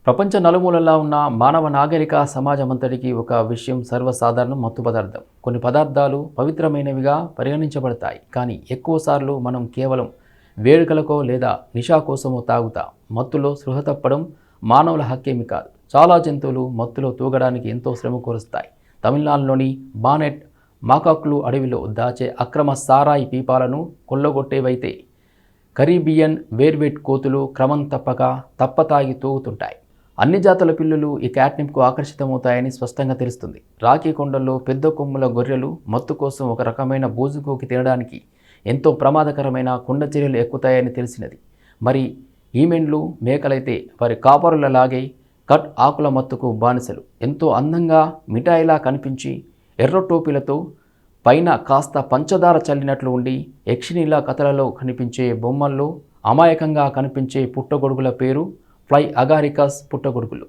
ప్రపంచ నలుమూలలా ఉన్న మానవ నాగరిక సమాజమంతటికి ఒక విషయం సర్వసాధారణం మత్తు పదార్థం. కొన్ని పదార్థాలు పవిత్రమైనవిగా పరిగణించబడతాయి, కానీ ఎక్కువసార్లు మనం కేవలం వేడుకలకో లేదా నిశా కోసమో తాగుతాం. మత్తులో స్పృహ తప్పడం మానవుల హక్కేమి కాదు. చాలా జంతువులు మత్తులో తూగడానికి ఎంతో శ్రమ కోరుస్తాయి. తమిళనాడులోని బానెట్ మాకాక్లు అడవిలో దాచే అక్రమ సారాయి పీపాలను కొల్లగొట్టేవైతే, కరీబియన్ వేర్వెట్ కోతులు క్రమం తప్పక తప్పతాగి తూగుతుంటాయి. అన్ని జాతుల పిల్లులు ఈ క్యాట్నిప్కు ఆకర్షితమవుతాయని స్పష్టంగా తెలుస్తుంది. రాఖీ కొండల్లో పెద్ద కొమ్ముల గొర్రెలు మత్తు కోసం ఒక రకమైన బూజుకోకి తినడానికి ఎంతో ప్రమాదకరమైన కొండ చర్యలు ఎక్కుతాయని తెలిసినది. మరి ఈమెన్లు, మేకలైతే వారి కాపరులలాగే కట్ ఆకుల మత్తుకు బానిసలు. ఎంతో అందంగా మిఠాయిలా కనిపించి ఎర్ర టోపీలతో పైన కాస్త పంచదార చల్లినట్లు ఉండి యక్షిణీల కథలలో కనిపించే బొమ్మల్లో అమాయకంగా కనిపించే పుట్టగొడుగుల పేరు ఫ్లై అగారికస్ పుట్టగొడుగులు.